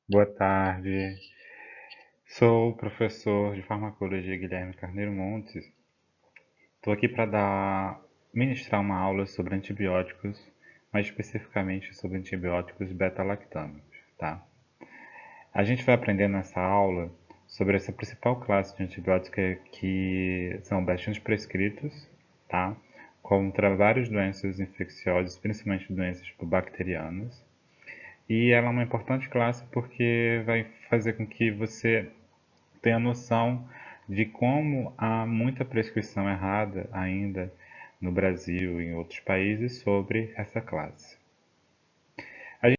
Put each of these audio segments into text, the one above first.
Boa tarde. Sou o professor de farmacologia Guilherme Carneiro Montes. Estou aqui para ministrar uma aula sobre antibióticos, mais especificamente sobre antibióticos beta-lactâmicos, tá? A gente vai aprender nessa aula sobre essa principal classe de antibióticos que são bastante prescritos, tá? Contra várias doenças infecciosas, principalmente doenças bacterianas. E ela é uma importante classe porque vai fazer com que você tenha noção de como há muita prescrição errada ainda no Brasil e em outros países sobre essa classe. A gente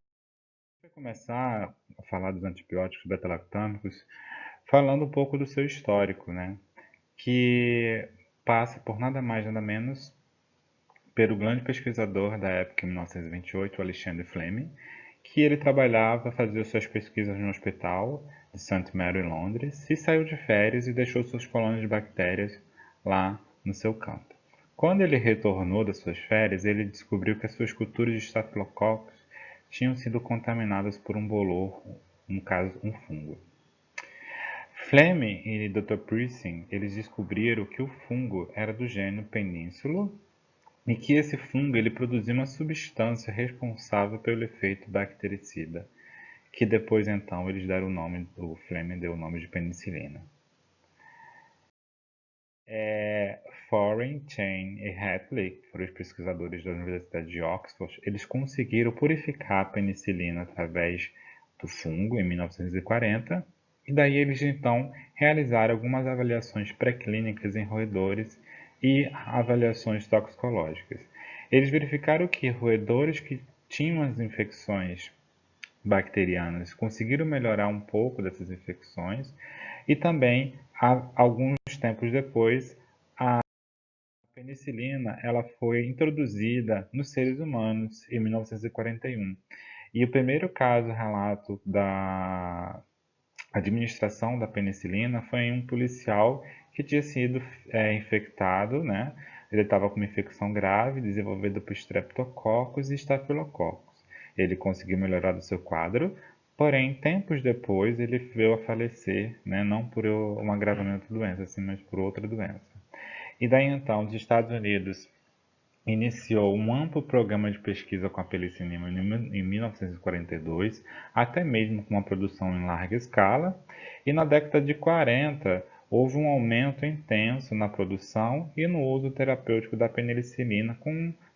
vai começar a falar dos antibióticos beta-lactâmicos falando um pouco do seu histórico, né? Que passa por nada mais nada menos pelo grande pesquisador da época, em 1928, Alexandre Fleming, que ele trabalhava, fazia suas pesquisas no hospital de St. Mary, Londres, e saiu de férias e deixou suas colônias de bactérias lá no seu campo. Quando ele retornou das suas férias, ele descobriu que as suas culturas de estafilococos tinham sido contaminadas por um bolor, no caso, um fungo. Fleming e Dr. Prissing, eles descobriram que o fungo era do gênero Penicillin e que esse fungo ele produzia uma substância responsável pelo efeito bactericida, que depois então eles deram o nome, o Fleming deu o nome de penicilina. Foreign, Chain e Hatley, que foram os pesquisadores da Universidade de Oxford, eles conseguiram purificar a penicilina através do fungo em 1940, e daí eles então realizaram algumas avaliações pré-clínicas em roedores e avaliações toxicológicas. Eles verificaram que roedores que tinham as infecções bacterianas conseguiram melhorar um pouco dessas infecções e também, alguns tempos depois, a penicilina ela foi introduzida nos seres humanos em 1941. E o primeiro caso relato da administração da penicilina foi em um policial que tinha sido infectado, né? Ele estava com uma infecção grave desenvolvida por streptococcus e estafilococcus. Ele conseguiu melhorar do seu quadro, porém, tempos depois, ele veio a falecer, né? Não por um agravamento da doença, assim, mas por outra doença. E daí então, os Estados Unidos iniciou um amplo programa de pesquisa com a penicilina em 1942, até mesmo com uma produção em larga escala, e na década de 40 houve um aumento intenso na produção e no uso terapêutico da penicilina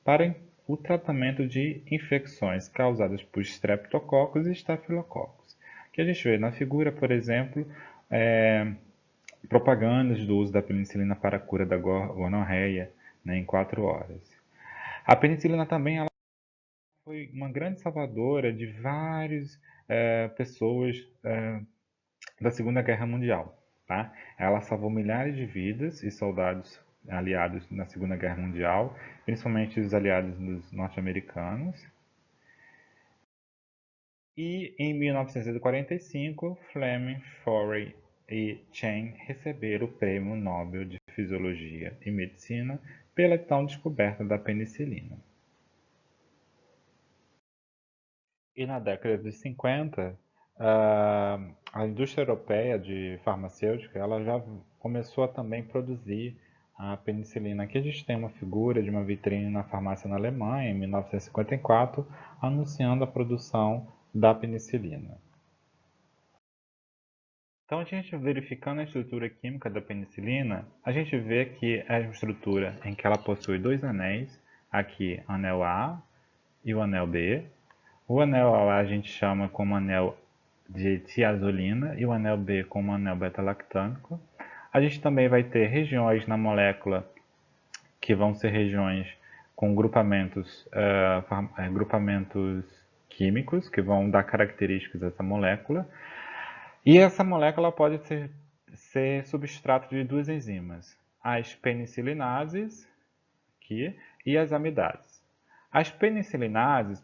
para o tratamento de infecções causadas por streptococcus e estafilococos. Que a gente vê na figura, por exemplo, é, propagandas do uso da penicilina para a cura da gonorreia, né, em 4 horas. A penicilina também ela foi uma grande salvadora de várias pessoas da Segunda Guerra Mundial. Tá? Ela salvou milhares de vidas e soldados aliados na Segunda Guerra Mundial, principalmente os aliados dos norte-americanos. E em 1945, Fleming, Forey e Chen receberam o Prêmio Nobel de Fisiologia e Medicina pela então descoberta da penicilina. E na década de 50, a indústria europeia de farmacêutica ela já começou a também produzir a penicilina. Aqui a gente tem uma figura de uma vitrine na farmácia na Alemanha, em 1954, anunciando a produção da penicilina. Então, a gente verificando a estrutura química da penicilina, a gente vê que é uma estrutura em que ela possui dois anéis, aqui anel A e o anel B. O anel A a gente chama como anel de tiazolina e o anel B como anel beta-lactâmico. A gente também vai ter regiões na molécula que vão ser regiões com grupamentos químicos que vão dar características dessa molécula. E essa molécula pode ser substrato de duas enzimas, as penicilinases e as amidases. As penicilinases,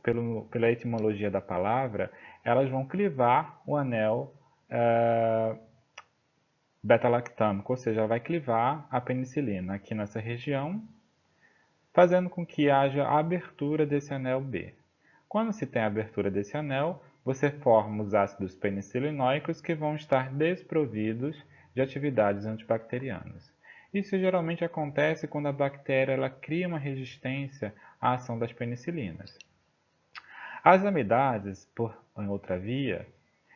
pela etimologia da palavra, elas vão clivar o anel beta-lactâmico, ou seja, vai clivar a penicilina aqui nessa região, fazendo com que haja a abertura desse anel B. Quando se tem a abertura desse anel, você forma os ácidos penicilinoicos que vão estar desprovidos de atividades antibacterianas. Isso geralmente acontece quando a bactéria ela cria uma resistência à ação das penicilinas. As amidases, em outra via,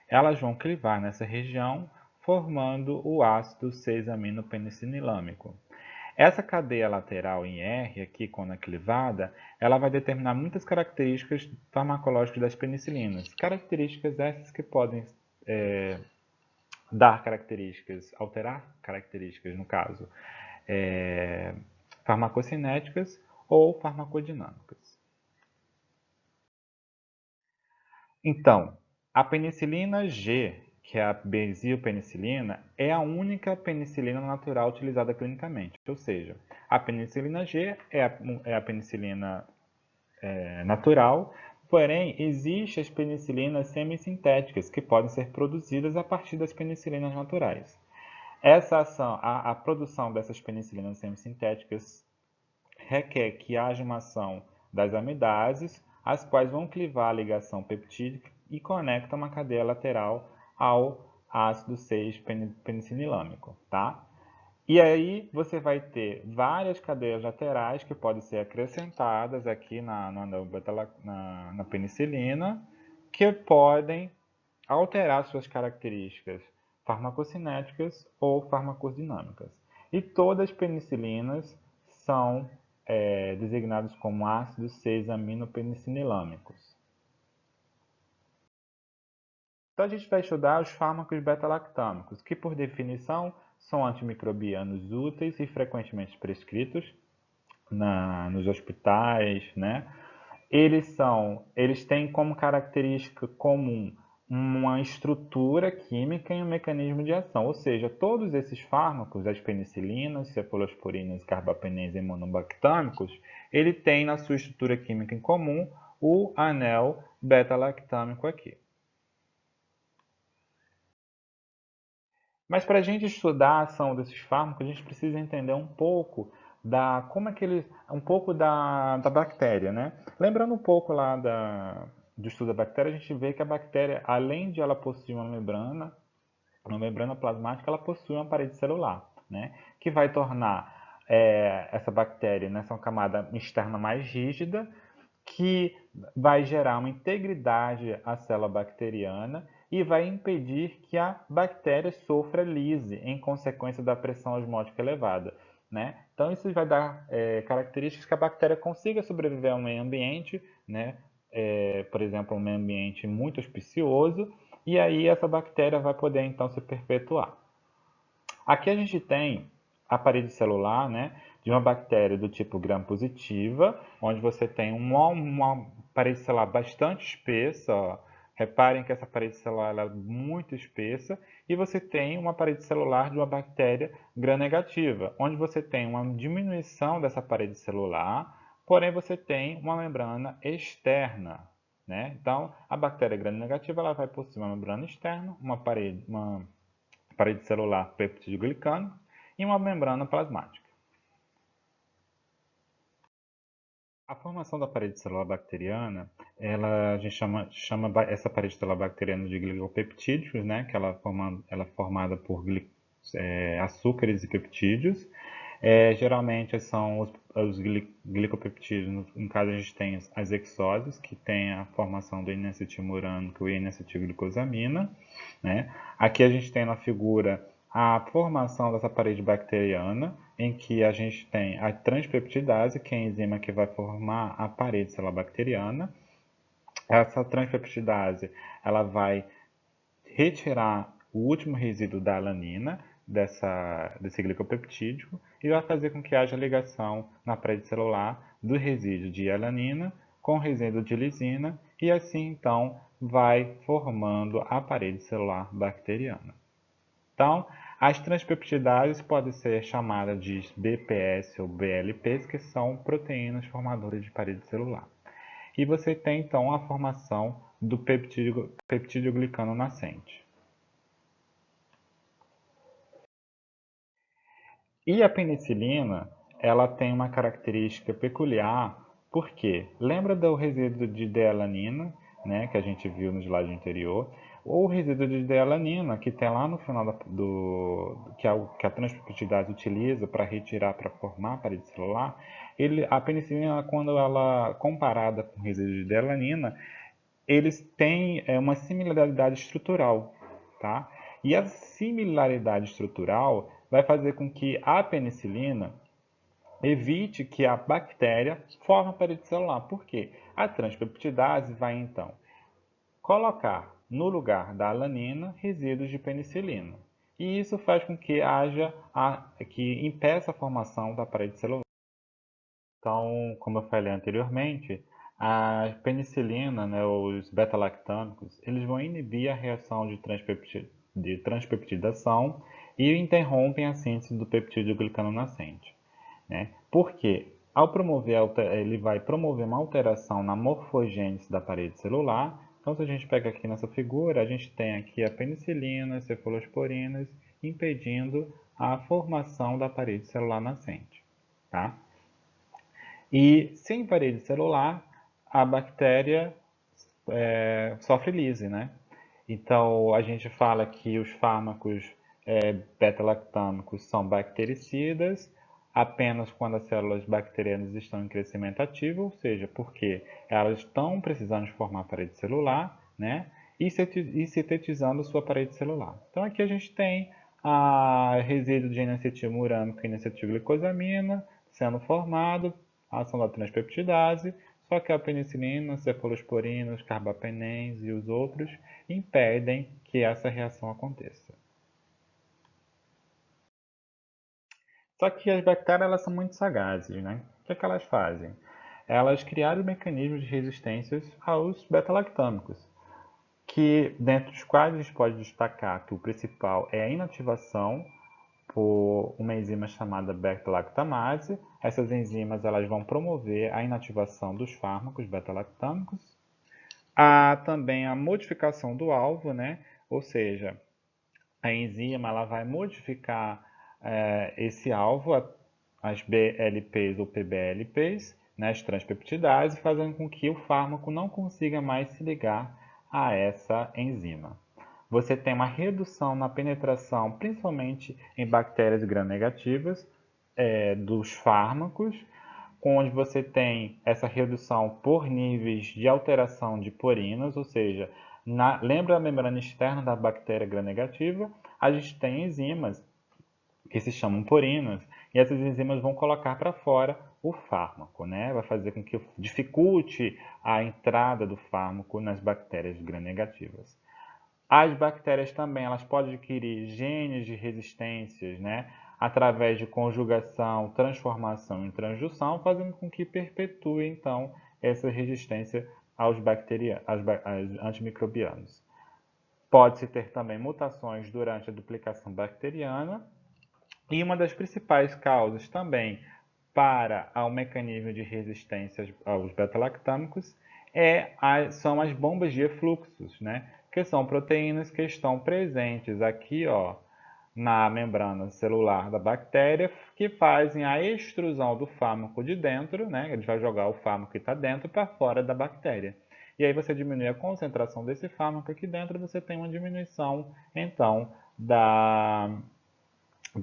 elas vão clivar nessa região, formando o ácido 6-aminopenicililâmico. Essa cadeia lateral em R, aqui quando é clivada, ela vai determinar muitas características farmacológicas das penicilinas. Características essas que podem dar características, alterar características, no caso, farmacocinéticas ou farmacodinâmicas. Então, a penicilina G, que é a benzilpenicilina, é a única penicilina natural utilizada clinicamente. Ou seja, a penicilina G é a penicilina natural, porém, existem as penicilinas semissintéticas, que podem ser produzidas a partir das penicilinas naturais. Essa ação, a produção dessas penicilinas semissintéticas requer que haja uma ação das amidases, as quais vão clivar a ligação peptídica e conectam uma cadeia lateral ao ácido 6-penicililâmico, tá? E aí você vai ter várias cadeias laterais que podem ser acrescentadas aqui na penicilina, que podem alterar suas características farmacocinéticas ou farmacodinâmicas. E todas as penicilinas são designadas como ácidos 6-aminopenicililâmicos. Então a gente vai estudar os fármacos beta-lactâmicos, que por definição são antimicrobianos úteis e frequentemente prescritos nos hospitais, né? Eles têm como característica comum uma estrutura química e um mecanismo de ação, ou seja, todos esses fármacos, as penicilinas, cefalosporinas, carbapenems e monobactâmicos, ele tem na sua estrutura química em comum o anel beta-lactâmico aqui. Mas para a gente estudar a ação desses fármacos, a gente precisa entender um pouco da bactéria, né? Lembrando um pouco lá do estudo da bactéria, a gente vê que a bactéria, além de ela possuir uma membrana plasmática, ela possui uma parede celular, né? Que vai tornar essa bactéria nessa camada externa mais rígida, que vai gerar uma integridade à célula bacteriana e vai impedir que a bactéria sofra lise em consequência da pressão osmótica elevada, né? Então isso vai dar características que a bactéria consiga sobreviver ao meio ambiente, né? Por exemplo, um meio ambiente muito auspicioso, e aí essa bactéria vai poder então se perpetuar. Aqui a gente tem a parede celular, né, de uma bactéria do tipo gram-positiva, onde você tem uma parede celular bastante espessa. Ó. Reparem que essa parede celular é muito espessa. E você tem uma parede celular de uma bactéria gram-negativa, onde você tem uma diminuição dessa parede celular, porém você tem uma membrana externa. Né? Então, a bactéria gram-negativa ela vai possuir uma membrana externa, uma parede celular peptidoglicano e uma membrana plasmática. A formação da parede celular bacteriana, a gente chama essa parede celular bacteriana de glicopeptídeos, né, que ela é formada por açúcares e peptídeos. Geralmente são os glicopeptídeos, no caso a gente tem as hexoses, que tem a formação do N-acetilurânico e N-acetilglicosamina. Né? Aqui a gente tem na figura a formação dessa parede bacteriana, em que a gente tem a transpeptidase, que é a enzima que vai formar a parede celular bacteriana. Essa transpeptidase ela vai retirar o último resíduo da alanina desse glicopeptídeo e vai fazer com que haja ligação na parede celular do resíduo de alanina com o resíduo de lisina e assim então vai formando a parede celular bacteriana. Então, as transpeptidases podem ser chamadas de BPS ou BLPs, que são proteínas formadoras de parede celular. E você tem então a formação do peptídeo glicano nascente. E a penicilina, ela tem uma característica peculiar, porque lembra do resíduo de D-alanina, né, que a gente viu no slide anterior, ou o resíduo de D-alanina, que tem lá no final que a transpeptidase utiliza para retirar, para formar a parede celular, a penicilina, quando ela comparada com o resíduo de D-alanina, eles têm uma similaridade estrutural, tá? E a similaridade estrutural vai fazer com que a penicilina evite que a bactéria forme a parede celular. Por quê? A transpeptidase vai, então, colocar no lugar da alanina resíduos de penicilina. E isso faz com que que impeça a formação da parede celular. Então, como eu falei anteriormente, a penicilina, né, os beta-lactâmicos, eles vão inibir a reação de transpeptidação e interrompem a síntese do peptídeo glicano nascente, né? Por quê? Ele vai promover uma alteração na morfogênese da parede celular. Então, se a gente pega aqui nessa figura, a gente tem aqui a penicilina, as cefalosporinas, impedindo a formação da parede celular nascente, tá? E sem parede celular, a bactéria sofre lise, né? Então, a gente fala que os fármacos beta-lactâmicos são bactericidas apenas quando as células bacterianas estão em crescimento ativo, ou seja, porque elas estão precisando formar parede celular, né? E sintetizando sua parede celular. Então, aqui a gente tem a resíduo de N-acetilmurânico e N-acetilglicosamina sendo formado, a ação da transpeptidase, só que a penicilina, cefalosporinas, carbapenens e os outros impedem que essa reação aconteça. Só que as bactérias elas são muito sagazes, né? O que é que elas fazem? Elas criaram mecanismos de resistência aos beta-lactâmicos, que dentre os quais a gente pode destacar que o principal é a inativação por uma enzima chamada beta-lactamase. Essas enzimas elas vão promover a inativação dos fármacos beta-lactâmicos. Há também a modificação do alvo, né? Ou seja, a enzima ela vai modificar esse alvo, as BLPs ou PBLPs, né, as transpeptidases, fazendo com que o fármaco não consiga mais se ligar a essa enzima. Você tem uma redução na penetração, principalmente em bactérias gram-negativas, dos fármacos, onde você tem essa redução por níveis de alteração de porinas, ou seja, lembra a membrana externa da bactéria gram-negativa? A gente tem enzimas que se chamam porinas, e essas enzimas vão colocar para fora o fármaco, né? Vai fazer com que dificulte a entrada do fármaco nas bactérias gram-negativas. As bactérias também elas podem adquirir genes de resistências, né? Através de conjugação, transformação e transdução, fazendo com que perpetue, então, essa resistência aos antimicrobianos. Pode-se ter também mutações durante a duplicação bacteriana, e uma das principais causas também para o mecanismo de resistência aos beta-lactâmicos são as bombas de efluxos, né? Que são proteínas que estão presentes aqui, ó, na membrana celular da bactéria, que fazem a extrusão do fármaco de dentro, né? Ele vai jogar o fármaco que está dentro para fora da bactéria. E aí você diminui a concentração desse fármaco aqui dentro, você tem uma diminuição, então, da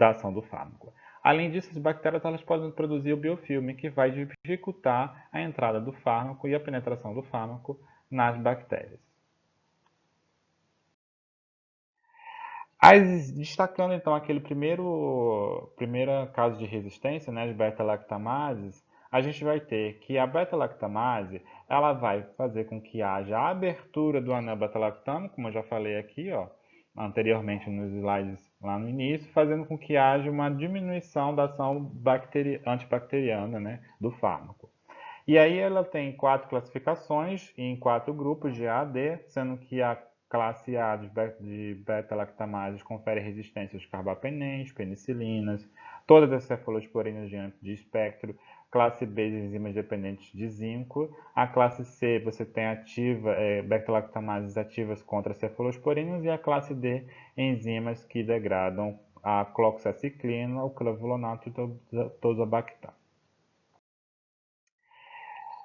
ação do fármaco. Além disso, as bactérias elas podem produzir o biofilme, que vai dificultar a entrada do fármaco e a penetração do fármaco nas bactérias. Destacando então aquele primeiro caso de resistência, né, de beta-lactamases, a gente vai ter que a beta-lactamase ela vai fazer com que haja a abertura do anel beta-lactâmico, como eu já falei aqui, ó, anteriormente nos slides lá no início, fazendo com que haja uma diminuição da ação antibacteriana, né, do fármaco. E aí ela tem 4 classificações em 4 grupos de A a D, sendo que a classe A de beta-lactamases confere resistência aos carbapenens, penicilinas, todas as cefalosporinas de espectro. Classe B de enzimas dependentes de zinco. A classe C você tem beta-lactamases ativas contra cefalosporinas. E a classe D, enzimas que degradam a cloxaciclina, o clavulato e tozobactam.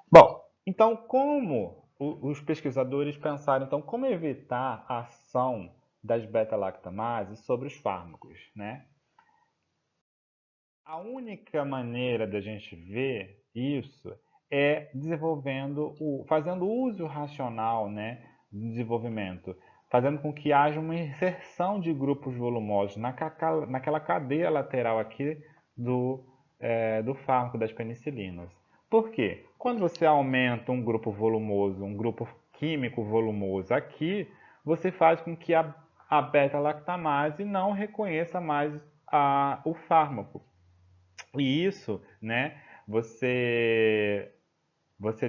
Bom, então como os pesquisadores pensaram, então, como evitar a ação das beta-lactamases sobre os fármacos, né? A única maneira da gente ver isso é fazendo uso racional, né, do desenvolvimento, fazendo com que haja uma inserção de grupos volumosos naquela cadeia lateral aqui do fármaco das penicilinas. Por quê? Quando você aumenta um grupo volumoso, um grupo químico volumoso aqui, você faz com que a beta-lactamase não reconheça mais o fármaco. E isso, né, você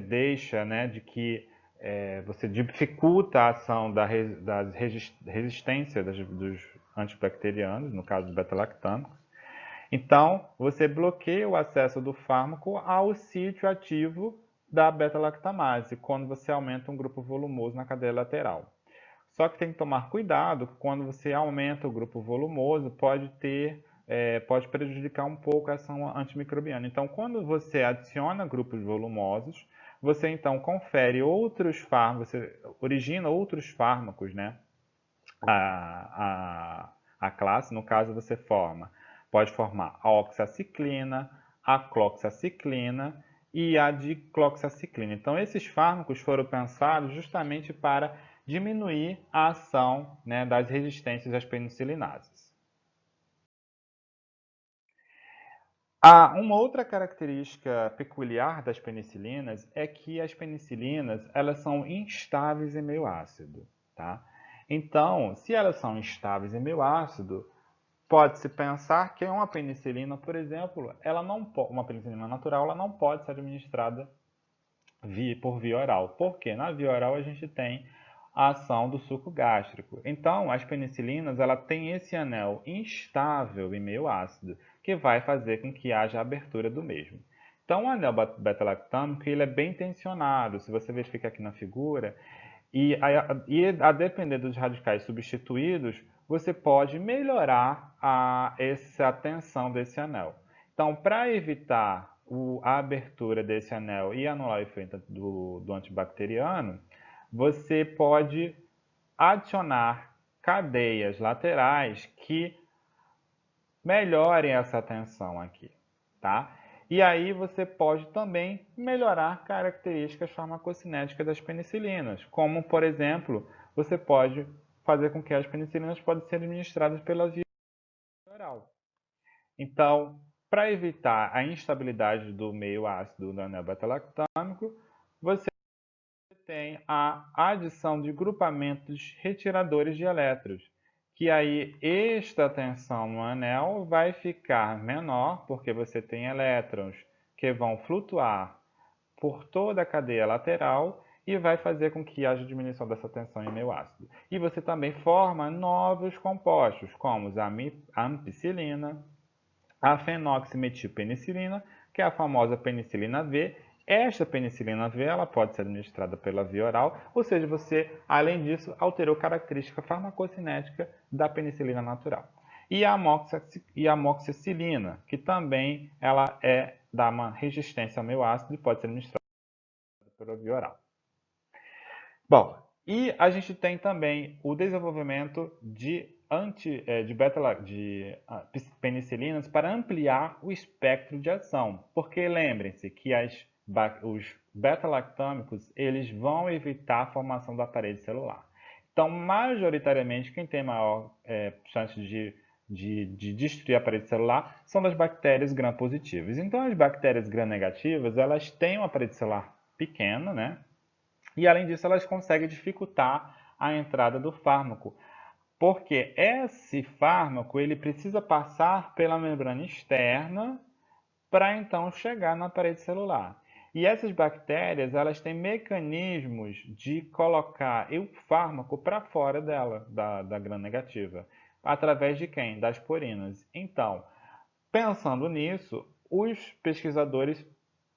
deixa, né, de que você dificulta a ação das resistência dos antibacterianos, no caso dos beta-lactâmicos. Então, você bloqueia o acesso do fármaco ao sítio ativo da beta-lactamase, quando você aumenta um grupo volumoso na cadeia lateral. Só que tem que tomar cuidado, quando você aumenta o grupo volumoso, pode prejudicar um pouco a ação antimicrobiana. Então, quando você adiciona grupos volumosos, você então confere outros fármacos, você origina outros fármacos, né? A classe, no caso, pode formar a oxaciclina, a cloxaciclina e a dicloxaciclina. Então, esses fármacos foram pensados justamente para diminuir a ação, né, das resistências às penicilinases. Uma outra característica peculiar das penicilinas é que as penicilinas elas são instáveis em meio ácido, tá? Então, se elas são instáveis em meio ácido, pode-se pensar que uma penicilina, por exemplo, uma penicilina natural, ela não pode ser administrada por via oral. Porque na via oral a gente tem a ação do suco gástrico. Então, as penicilinas ela tem esse anel instável em meio ácido, que vai fazer com que haja a abertura do mesmo. Então, o anel beta-lactâmico ele é bem tensionado. Se você verificar aqui na figura, a depender dos radicais substituídos, você pode melhorar essa tensão desse anel. Então, para evitar a abertura desse anel e anular o efeito do antibacteriano, você pode adicionar cadeias laterais que melhorem essa tensão aqui, tá? E aí você pode também melhorar características farmacocinéticas das penicilinas, como, por exemplo, você pode fazer com que as penicilinas possam ser administradas pela via oral. Então, para evitar a instabilidade do meio ácido do anel beta-lactâmico, você tem a adição de grupamentos retiradores de elétrons, que aí esta tensão no anel vai ficar menor, porque você tem elétrons que vão flutuar por toda a cadeia lateral e vai fazer com que haja diminuição dessa tensão em meio ácido. E você também forma novos compostos, como a ampicilina, a fenoximetilpenicilina, que é a famosa penicilina V. Esta penicilina V ela pode ser administrada pela via oral, ou seja, você, além disso, alterou a característica farmacocinética da penicilina natural. E a amoxicilina, que também ela dá uma resistência ao meio ácido e pode ser administrada pela via oral. Bom, e a gente tem também o desenvolvimento de penicilinas para ampliar o espectro de ação. Porque lembrem-se que os beta-lactâmicos eles vão evitar a formação da parede celular. Então, majoritariamente, quem tem maior chance de destruir a parede celular são das bactérias gram-positivas. Então, as bactérias gram-negativas, elas têm uma parede celular pequena, né? E, além disso, elas conseguem dificultar a entrada do fármaco, porque esse fármaco ele precisa passar pela membrana externa para então chegar na parede celular. E essas bactérias elas têm mecanismos de colocar o fármaco para fora dela, da gram-negativa. Através de quem? Das porinas. Então, pensando nisso, os pesquisadores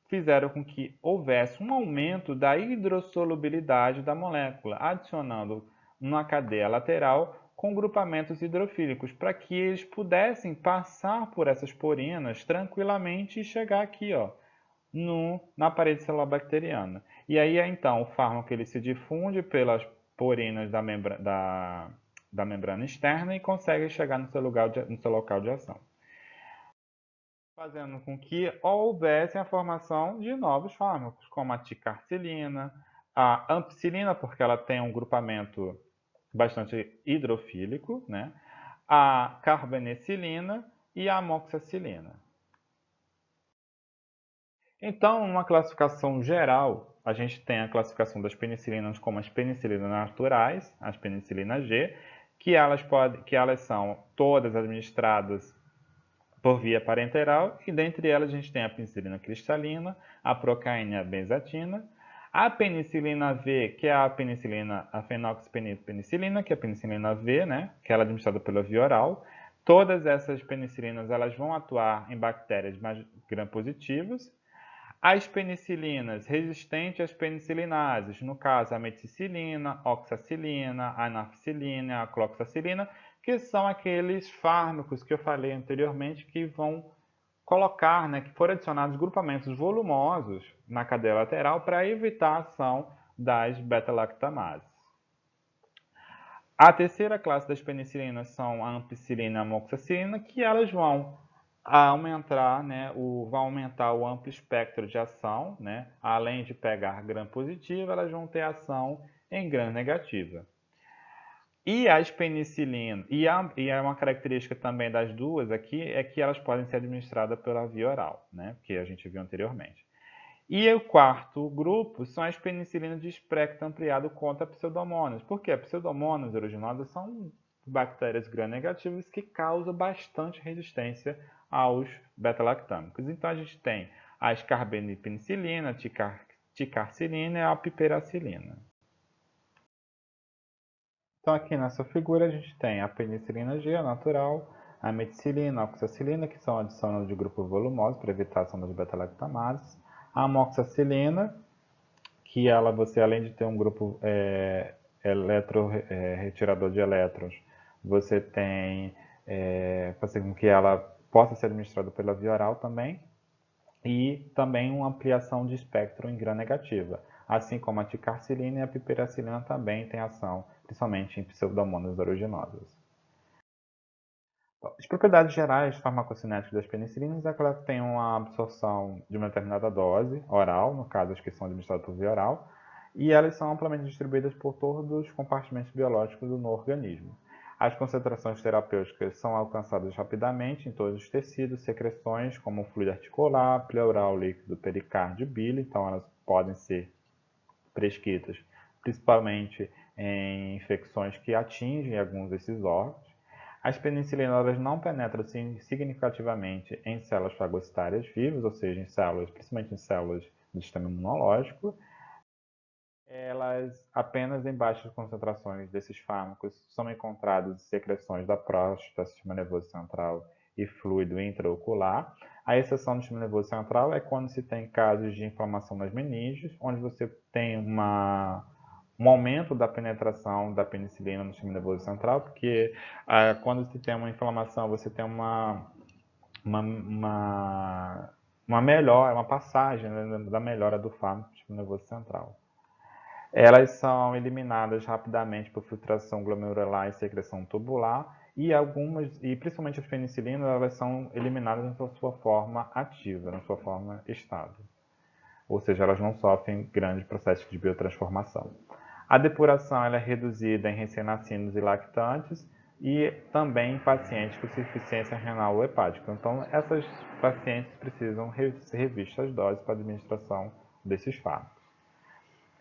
fizeram com que houvesse um aumento da hidrossolubilidade da molécula, adicionando uma cadeia lateral com grupamentos hidrofílicos, para que eles pudessem passar por essas porinas tranquilamente e chegar aqui, ó, na parede celular bacteriana. E aí, então, o fármaco ele se difunde pelas porinas da membrana externa e consegue chegar no no seu local de ação, fazendo com que houvesse a formação de novos fármacos, como a ticarcilina, a ampicilina, porque ela tem um grupamento bastante hidrofílico, né? A carbenicilina e a amoxicilina. Então, uma classificação geral, a gente tem a classificação das penicilinas como as penicilinas naturais, as penicilinas G, que elas são todas administradas por via parenteral, e dentre elas a gente tem a penicilina cristalina, a procaína e a benzatina, a penicilina V, que é a penicilina, a fenoxipenicilina, que é a penicilina V, né, que ela é administrada pela via oral. Todas essas penicilinas elas vão atuar em bactérias mais gram-positivas. As penicilinas resistentes às penicilinases, no caso a meticilina, oxacilina, a anaficilina, a cloxacilina, que são aqueles fármacos que eu falei anteriormente que vão colocar, né, que foram adicionados grupamentos volumosos na cadeia lateral para evitar a ação das beta-lactamases. A terceira classe das penicilinas são a ampicilina e a amoxicilina, que elas vão aumentar, né, vão aumentar o amplo espectro de ação, né, além de pegar gram positivo, elas vão ter ação em gram negativa. E as penicilinas, e uma característica também das duas aqui é que elas podem ser administradas pela via oral, né, que a gente viu anteriormente. E o quarto grupo são as penicilinas de espectro ampliado contra pseudomonas. Por quê? Pseudomonas aeruginosa são bactérias gram-negativas que causam bastante resistência aos beta-lactâmicos. Então a gente tem as carbapenicilina, ticarcilina e a piperacilina. Então aqui nessa figura a gente tem a penicilina G, a natural, a meticilina, a oxacilina, que são adicionadas de grupo volumoso para evitar a ação das beta-lactamases, a amoxicilina, que ela, você além de ter um grupo retirador de elétrons, você tem fazer com que ela possa ser administrada pela via oral também, e também uma ampliação de espectro em gram negativa, assim como a ticarcilina e a piperacilina também têm ação, principalmente em pseudomonas aeruginosas. As propriedades gerais farmacocinéticas das penicilinas é que elas têm uma absorção de uma determinada dose oral, no caso as que são administradas por via oral, e elas são amplamente distribuídas por todos os compartimentos biológicos do organismo. As concentrações terapêuticas são alcançadas rapidamente em todos os tecidos, secreções como fluido articular, pleural, líquido, pericárdio e bile, então elas podem ser prescritas principalmente em infecções que atingem alguns desses órgãos. As penicilinas não penetram significativamente em células fagocitárias vivas, ou seja, em células, principalmente em células do sistema imunológico. Elas, apenas em baixas concentrações desses fármacos, são encontradas em secreções da próstata, sistema nervoso central e fluido intraocular. A exceção do sistema nervoso central é quando se tem casos de inflamação nas meninges, onde você tem um aumento da penetração da penicilina no sistema nervoso central, porque quando se tem uma inflamação, você tem uma melhora, uma passagem, né, da melhora do fármaco no sistema nervoso central. Elas são eliminadas rapidamente por filtração glomerular e secreção tubular, e principalmente as penicilinas, elas são eliminadas na sua forma ativa, na sua forma estável. Ou seja, elas não sofrem grandes processos de biotransformação. A depuração ela é reduzida em recém-nascidos e lactantes e também em pacientes com insuficiência renal ou hepática. Então, essas pacientes precisam ser revistas as doses para a administração desses fármacos.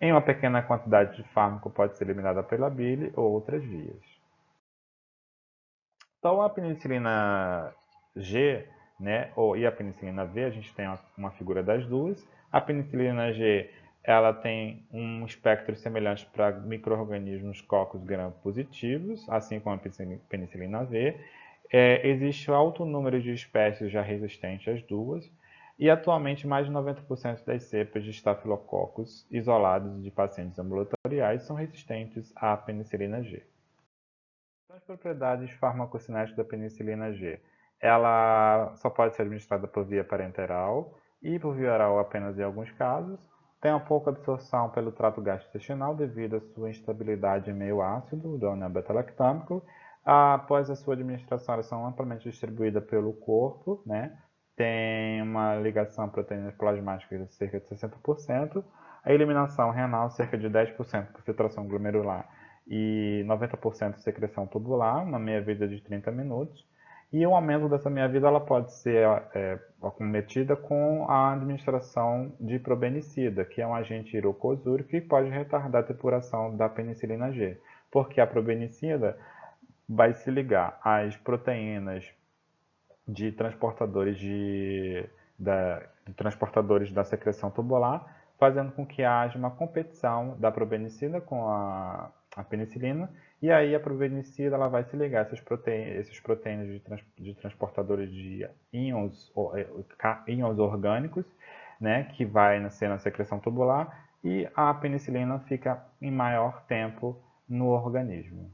Em uma pequena quantidade de fármaco pode ser eliminada pela bile ou outras vias. Então, a penicilina G, né, e a penicilina V, a gente tem uma figura das duas. A penicilina G, ela tem um espectro semelhante para micro-organismos cocos gram-positivos, assim como a penicilina V. Existe um alto número de espécies já resistentes às duas, e atualmente mais de 90% das cepas de estafilococos isolados de pacientes ambulatoriais são resistentes à penicilina G. As propriedades farmacocinéticas da penicilina G. Ela só pode ser administrada por via parenteral e por via oral apenas em alguns casos. tem uma pouca absorção pelo trato gastrointestinal devido à sua instabilidade em meio ácido do anel beta-lactâmico. Após a sua administração, elas são amplamente distribuídas pelo corpo, né? Tem uma ligação a proteínas plasmáticas de cerca de 60%, a eliminação renal cerca de 10% por filtração glomerular e 90% secreção tubular, uma meia-vida de 30 minutos. E o aumento dessa meia-vida ela pode ser acometida com a administração de probenicida, que é um agente hidroclorúrico que pode retardar a depuração da penicilina G, porque a probenicida vai se ligar às proteínas de transportadores da secreção tubular, fazendo com que haja uma competição da probenicida com a penicilina, e aí a probenicida ela vai se ligar a esses proteínas de transportadores de íons orgânicos, né, que vai ser na secreção tubular, e a penicilina fica em maior tempo no organismo.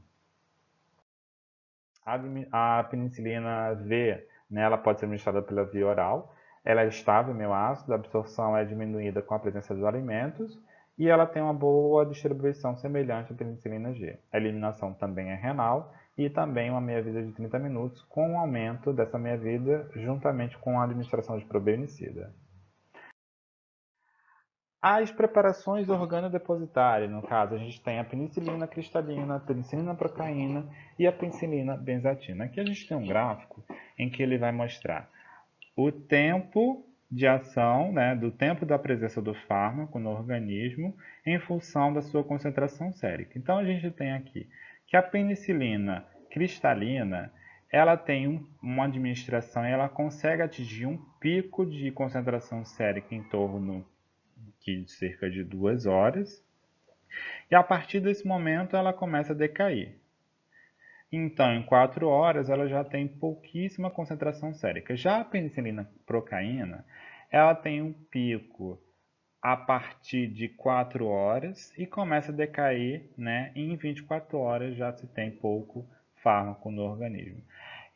A penicilina V, né, ela pode ser administrada pela via oral, ela é estável, meio ácido, a absorção é diminuída com a presença dos alimentos e ela tem uma boa distribuição semelhante à penicilina G. A eliminação também é renal e também uma meia-vida de 30 minutos, com o aumento dessa meia-vida juntamente com a administração de probenicida. As preparações organodepositárias, no caso, a gente tem a penicilina cristalina, a penicilina procaína e a penicilina benzatina. Aqui a gente tem um gráfico em que ele vai mostrar o tempo de ação, né, do tempo da presença do fármaco no organismo em função da sua concentração sérica. Então a gente tem aqui que a penicilina cristalina ela tem uma administração, ela consegue atingir um pico de concentração sérica em torno de cerca de 2 horas, e a partir desse momento ela começa a decair. Então, em 4 horas, ela já tem pouquíssima concentração sérica. Já a penicilina procaína, ela tem um pico a partir de 4 horas e começa a decair, né? E em 24 horas já se tem pouco fármaco no organismo.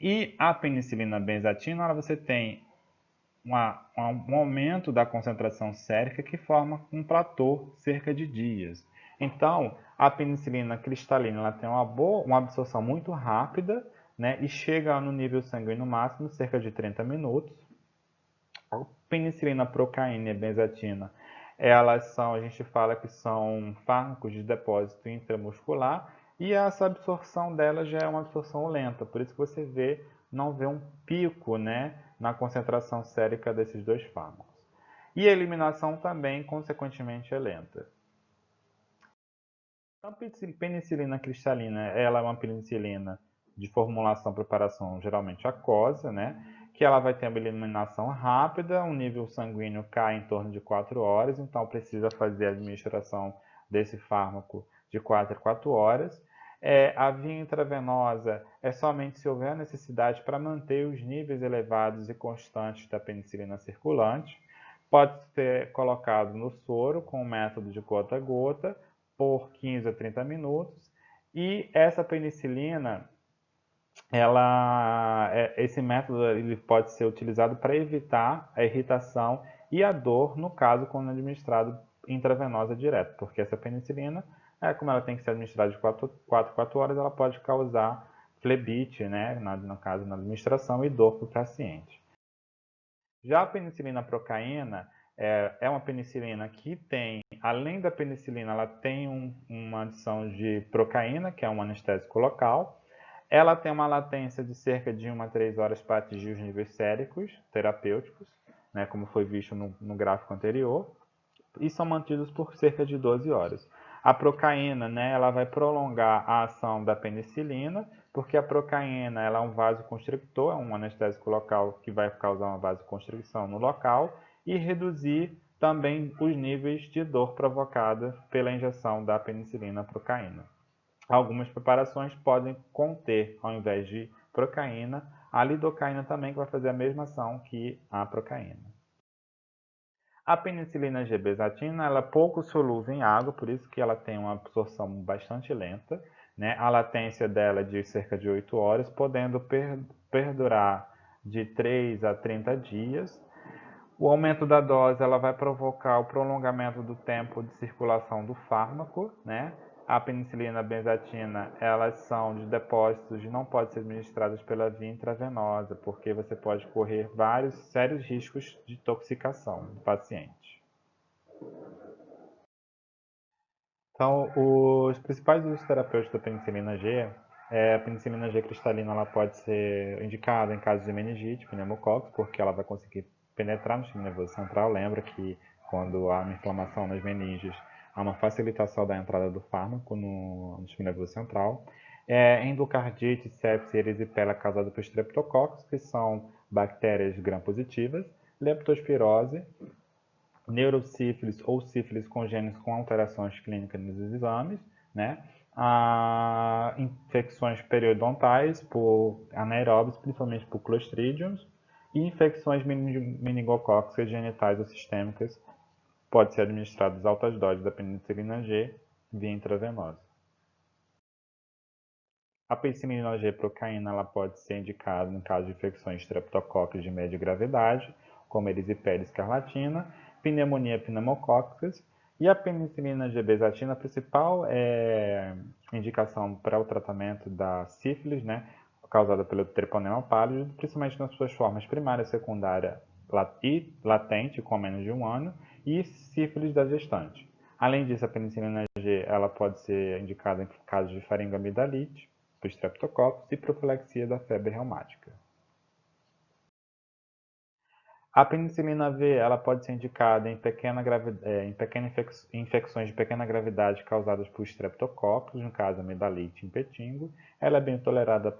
E a penicilina benzatina, você tem um aumento da concentração sérica que forma um platô cerca de dias. Então, a penicilina cristalina ela tem uma absorção muito rápida, né, e chega no nível sanguíneo máximo cerca de 30 minutos. A penicilina procaína e benzatina, a gente fala que são fármacos de depósito intramuscular e essa absorção dela já é uma absorção lenta, por isso que você não vê um pico, né, na concentração sérica desses dois fármacos. E a eliminação também, consequentemente, é lenta. Então, a penicilina cristalina ela é uma penicilina de preparação geralmente aquosa, né? Que ela vai ter uma eliminação rápida, o nível sanguíneo cai em torno de 4 horas, então precisa fazer a administração desse fármaco de 4 a 4 horas. A via intravenosa é somente se houver necessidade para manter os níveis elevados e constantes da penicilina circulante. Pode ser colocado no soro com o método de gota a gota por 15 a 30 minutos. E essa penicilina, esse método ele pode ser utilizado para evitar a irritação e a dor, no caso, quando administrado intravenosa direto, porque essa penicilina, como ela tem que ser administrada de 4 a 4 horas, ela pode causar flebite, né, no caso, na administração, e dor para o paciente. Já a penicilina procaína é uma penicilina que tem, além da penicilina, ela tem uma adição de procaína, que é um anestésico local. Ela tem uma latência de cerca de 1 a 3 horas para atingir os níveis séricos terapêuticos, né, como foi visto no gráfico anterior, e são mantidos por cerca de 12 horas. A procaína, né, ela vai prolongar a ação da penicilina, porque a procaína ela é um vasoconstrictor, é um anestésico local que vai causar uma vasoconstricção no local e reduzir também os níveis de dor provocada pela injeção da penicilina procaína. Algumas preparações podem conter, ao invés de procaína, a lidocaína também, que vai fazer a mesma ação que a procaína. A penicilina G-benzatina ela é pouco solúvel em água, por isso que ela tem uma absorção bastante lenta, né? A latência dela é de cerca de 8 horas, podendo perdurar de 3 a 30 dias. O aumento da dose ela vai provocar o prolongamento do tempo de circulação do fármaco, né? A penicilina e a benzatina, elas são de depósitos e não podem ser administradas pela via intravenosa, porque você pode correr vários sérios riscos de intoxicação do paciente. Então, os principais usos terapêuticos da penicilina G, a penicilina G cristalina ela pode ser indicada em casos de meningite, pneumococcus, porque ela vai conseguir penetrar no sistema nervoso central. Lembra que quando há uma inflamação nas meninges, há uma facilitação da entrada do fármaco no sistema nervoso central. Endocardite, sepse e erisipela causada por streptococcus, que são bactérias gram-positivas, leptospirose, neurosífilis ou sífilis congênitas com alterações clínicas nos exames, né? Infecções periodontais por anaeróbios, principalmente por clostridiums, e infecções meningocócicas genitais ou sistêmicas, pode ser administradas altas doses da penicilina G via intravenosa. A penicilina G procaína ela pode ser indicada no caso de infecções streptocócicas de média gravidade, como erisipela escarlatina, pneumonia pneumocócicas, e a penicilina G benzatina, a principal indicação para o tratamento da sífilis, né, causada pelo treponema pálido, principalmente nas suas formas primária, secundária e latente, com menos de 1 ano, e sífilis da gestante. Além disso, a penicilina G ela pode ser indicada em casos de faringoamidalite, por streptococcus e profilaxia da febre reumática. A penicilina V ela pode ser indicada em infecções de pequena gravidade causadas por streptococcus, no caso amidalite e impetingo. Ela é bem tolerada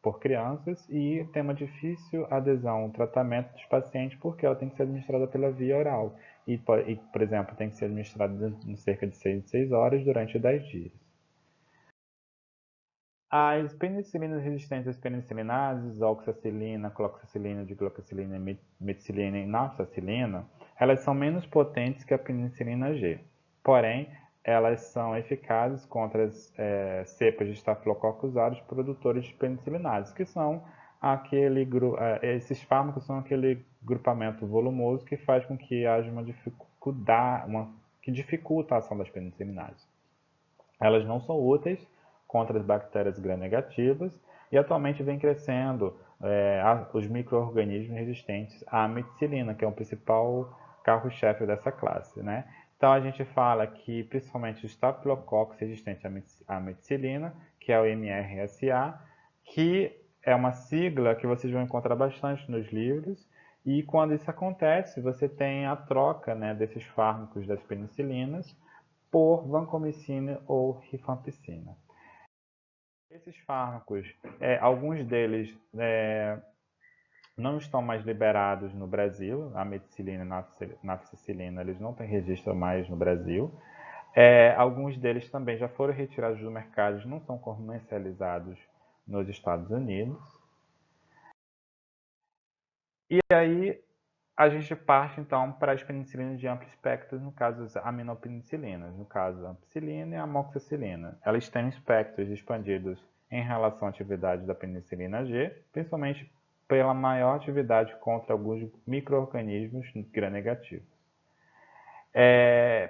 por crianças e tem uma difícil adesão ao tratamento dos pacientes porque ela tem que ser administrada pela via oral e por exemplo, tem que ser administrada em cerca de 6 horas durante 10 dias. As penicilinas resistentes às penicilinases, oxacilina, cloxacilina, digloxacilina, meticilina e naftalina, elas são menos potentes que a penicilina G. Porém, elas são eficazes contra as cepas de Staphylococcus aureus produtores de penicilinases, que são esses fármacos são aquele grupamento volumoso que faz com que haja que dificulta a ação das penicilinases. Elas não são úteis contra as bactérias gram-negativas e atualmente vem crescendo os micro-organismos resistentes à meticilina, que é o principal carro-chefe dessa classe, né? Então a gente fala que principalmente o Staphylococcus resistente à meticilina, que é o MRSA, que é uma sigla que vocês vão encontrar bastante nos livros, e quando isso acontece, você tem a troca, né, desses fármacos das penicilinas por vancomicina ou rifampicina. Esses fármacos, alguns deles não estão mais liberados no Brasil, a meticilina e a nafcicilina, eles não têm registro mais no Brasil. Alguns deles também já foram retirados do mercado e não são comercializados nos Estados Unidos. E aí a gente parte então para as penicilinas de amplo espectro, no caso as aminopenicilinas, no caso a ampicilina e a amoxicilina. Elas têm espectros expandidos em relação à atividade da penicilina G, principalmente pela maior atividade contra alguns micro-organismos gram-negativos.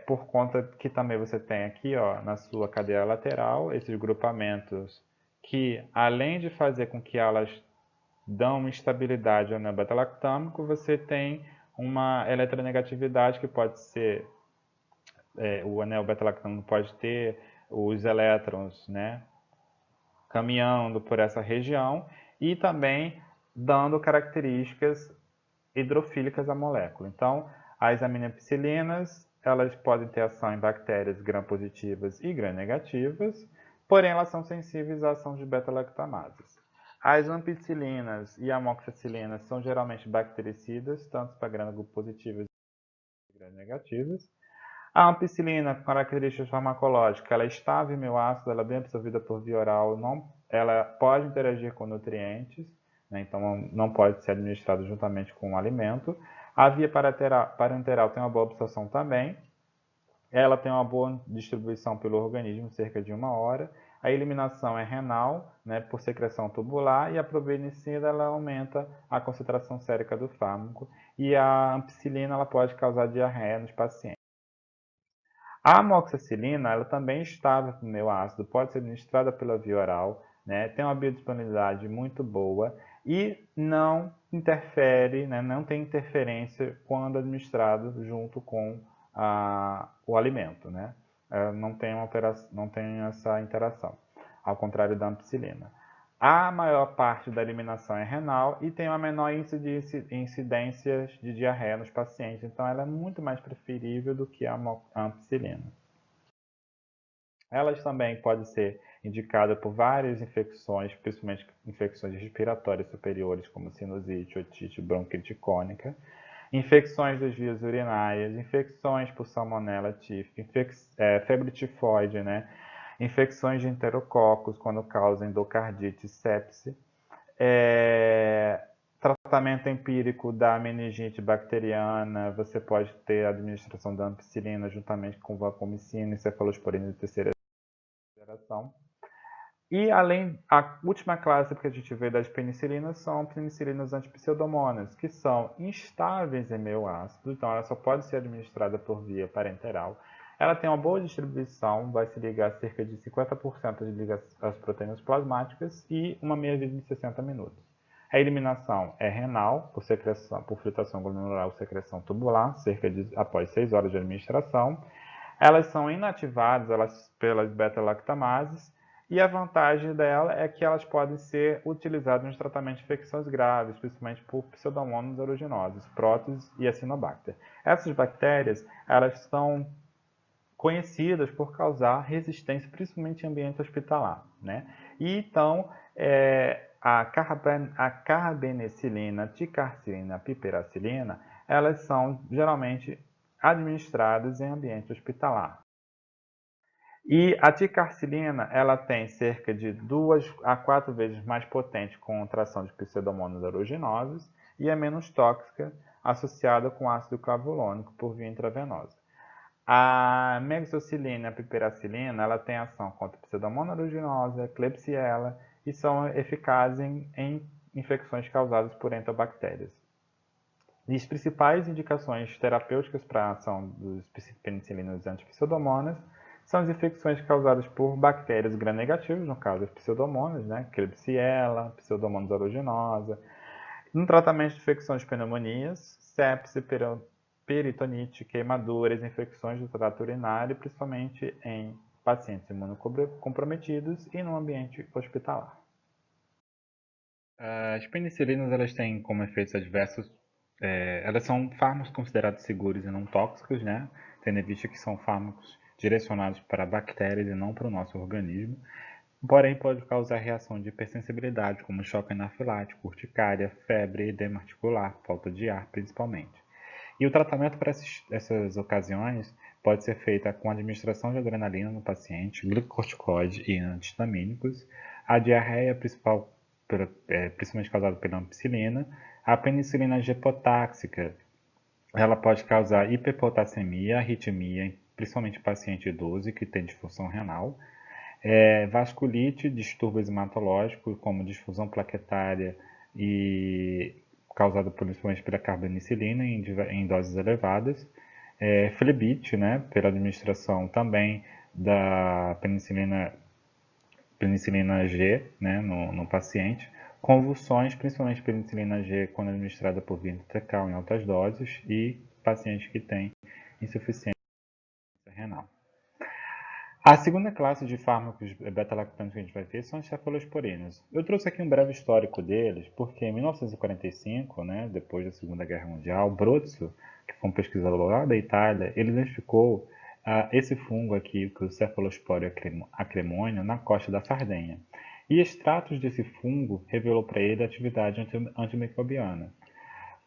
Por conta que também você tem aqui, ó, na sua cadeia lateral, esses grupamentos que, além de fazer com que elas dão uma instabilidade ao anel beta-lactâmico, você tem uma eletronegatividade que pode ser, o anel beta-lactâmico pode ter os elétrons, né, caminhando por essa região e também dando características hidrofílicas à molécula. Então, as aminopsilinas, elas podem ter ação em bactérias gram-positivas e gram-negativas, porém elas são sensíveis à ação de beta-lactamases. As ampicilinas e amoxicilinas são geralmente bactericidas, tanto para gram-positivas e gram-negativas. A ampicilina, com características farmacológicas, ela é estável em meio ácido, ela é bem absorvida por via oral, ela pode interagir com nutrientes, né, então não pode ser administrada juntamente com o alimento. A via parenteral tem uma boa absorção também, ela tem uma boa distribuição pelo organismo, cerca de 1 hora. A eliminação é renal, né, por secreção tubular, e a probenicida ela aumenta a concentração sérica do fármaco, e a ampicilina ela pode causar diarreia nos pacientes. A amoxicilina ela também é estável no meio ácido, pode ser administrada pela via oral, né, tem uma biodisponibilidade muito boa e não interfere, né, não tem interferência quando administrado junto com o alimento. Né? Não tem essa interação, ao contrário da ampicilina. A maior parte da eliminação é renal e tem uma menor índice de incidências de diarreia nos pacientes, então ela é muito mais preferível do que a ampicilina. Elas também podem ser indicadas por várias infecções, principalmente infecções respiratórias superiores, como sinusite, otite, bronquite crônica, infecções das vias urinárias, infecções por salmonela tífica, febre tifoide, né? Infecções de enterococos, quando causam endocardite, sepse, tratamento empírico da meningite bacteriana, você pode ter a administração da ampicilina juntamente com vancomicina e cefalosporina de terceira geração. E além, a última classe que a gente vê das penicilinas são penicilinas antipseudomonas, que são instáveis em meio ácido, então ela só pode ser administrada por via parenteral. Ela tem uma boa distribuição, vai se ligar a cerca de 50% às proteínas plasmáticas e uma meia-vida de 60 minutos. A eliminação é renal, por filtração glomerular ou secreção tubular, após 6 horas de administração. Elas são inativadas pelas beta-lactamases e a vantagem dela é que elas podem ser utilizadas nos tratamentos de infecções graves, principalmente por pseudomonas aeruginosos, próteses e acinobacter. Essas bactérias, elas são conhecidas por causar resistência, principalmente em ambiente hospitalar. Né? E então, a carbenicilina, ticarcilina, piperacilina, elas são geralmente administradas em ambiente hospitalar. E a ticarcilina, ela tem cerca de 2 a 4 vezes mais potente contra a ação de pseudomonas aeruginosos e é menos tóxica, associada com ácido clavulônico por via intravenosa. A mesoxilina e a piperacilina, ela tem ação contra pseudomonas aeruginosa, Klebsiella e são eficazes em infecções causadas por entobactérias. E as principais indicações terapêuticas para a ação dos penicilinos antipseudomonas são as infecções causadas por bactérias gram-negativas, no caso as pseudomonas, né? Klebsiella, pseudomonas aeruginosa. No tratamento de infecções de pneumonias, sepse, peritonite, queimaduras, infecções do trato urinário, principalmente em pacientes imunocomprometidos e no ambiente hospitalar. As penicilinas elas têm como efeitos adversos, elas são fármacos considerados seguros e não tóxicos, né? Tendo em vista que são fármacos direcionados para bactérias e não para o nosso organismo. Porém, pode causar reação de hipersensibilidade, como choque anafilático, urticária, febre, edema articular, falta de ar, principalmente. E o tratamento para essas ocasiões pode ser feito com administração de adrenalina no paciente, glicocorticoide e antihistamínicos, a diarreia principal, principalmente causada pela ampicilina, a penicilina gepotáxica, ela pode causar hiperpotassemia, arritmia, principalmente em paciente idoso que tem disfunção renal, vasculite, distúrbios hematológicos, como difusão plaquetária e causada principalmente pela carbenicilina em doses elevadas, flebite, né, pela administração também da penicilina G, né, no paciente, convulsões, principalmente penicilina G quando administrada por via intratecal em altas doses e pacientes que têm insuficiência renal. A segunda classe de fármacos beta-lactanos que a gente vai ver são as cefalosporinas. Eu trouxe aqui um breve histórico deles, porque em 1945, né, depois da Segunda Guerra Mundial, Brozzo, que foi um pesquisador lá da Itália, ele identificou esse fungo aqui, que é o Cephalosporia acremonium, na costa da Sardenha. E extratos desse fungo revelou para ele a atividade antimicrobiana.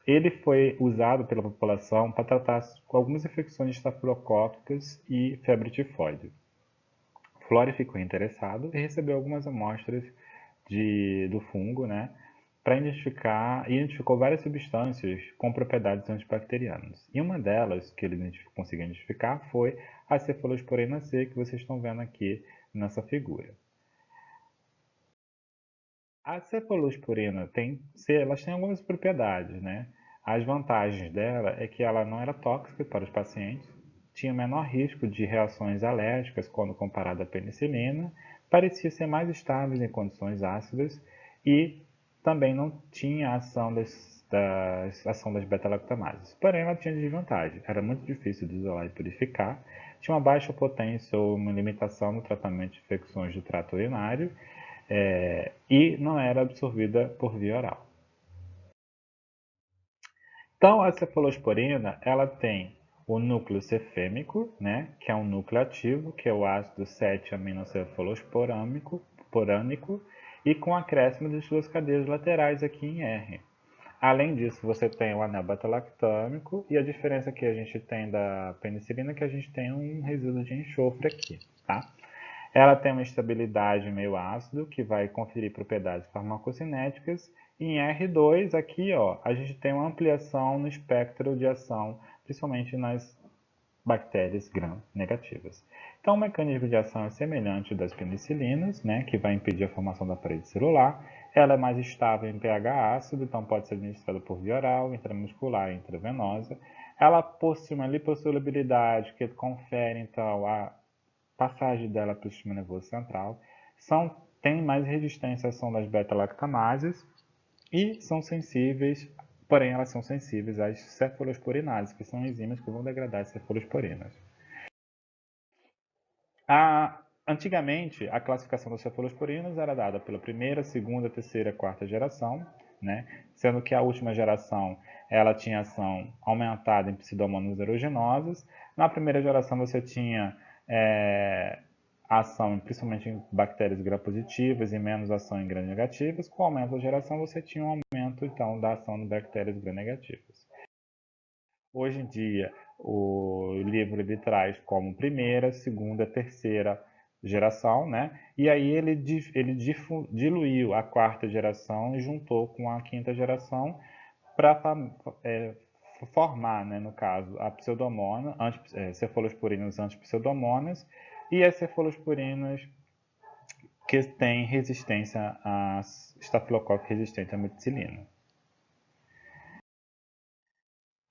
Ele foi usado pela população para tratar algumas infecções estafilocóccicas e febre tifoide. Flore ficou interessado e recebeu algumas amostras do fungo, né, para identificou várias substâncias com propriedades antibacterianas. E uma delas que ele conseguiu identificar foi a cefalosporina C, que vocês estão vendo aqui nessa figura. A cefalosporina elas têm algumas propriedades, né? As vantagens dela é que ela não era tóxica para os pacientes, tinha menor risco de reações alérgicas quando comparada à penicilina, parecia ser mais estável em condições ácidas e também não tinha ação das beta-lactamases. Porém, ela tinha desvantagem. Era muito difícil de isolar e purificar, tinha uma baixa potência ou uma limitação no tratamento de infecções do trato urinário e não era absorvida por via oral. Então, a cefalosporina, ela tem o núcleo cefêmico, né, que é um núcleo ativo, que é o ácido 7-aminocefalosporâmico, porânico, e com acréscimo de suas cadeias laterais aqui em R. Além disso, você tem o anel beta-lactâmico e a diferença que a gente tem da penicilina é que a gente tem um resíduo de enxofre aqui, tá? Ela tem uma estabilidade meio ácido, que vai conferir propriedades farmacocinéticas. E em R2, aqui, ó, a gente tem uma ampliação no espectro de ação, principalmente nas bactérias gram-negativas. Então, o mecanismo de ação é semelhante das penicilinas, né, que vai impedir a formação da parede celular. Ela é mais estável em pH ácido, então pode ser administrada por via oral, intramuscular e intravenosa. Ela possui uma lipossolubilidade que confere, então, a passagem dela para o sistema nervoso central, têm mais resistência à ação das beta-lactamases e são sensíveis, porém elas são sensíveis às cefalosporinases, que são enzimas que vão degradar as cefalosporinas. Antigamente, a classificação das cefalosporinas era dada pela primeira, segunda, terceira e quarta geração, né? Sendo que a última geração ela tinha ação aumentada em pseudomonas aeruginosos. Na primeira geração você tinha ação principalmente em bactérias gram-positivas e menos ação em gram-negativas. Com o aumento da geração você tinha um aumento então da ação em bactérias gram-negativas. Hoje em dia, o livro ele traz como primeira, segunda, terceira geração, né? E aí ele diluiu a quarta geração e juntou com a quinta geração para formar, né, no caso, a pseudomona, cefalosporinas antipseudomonas e as cefalosporinas que têm resistência a estafilococcus resistente à meticilina.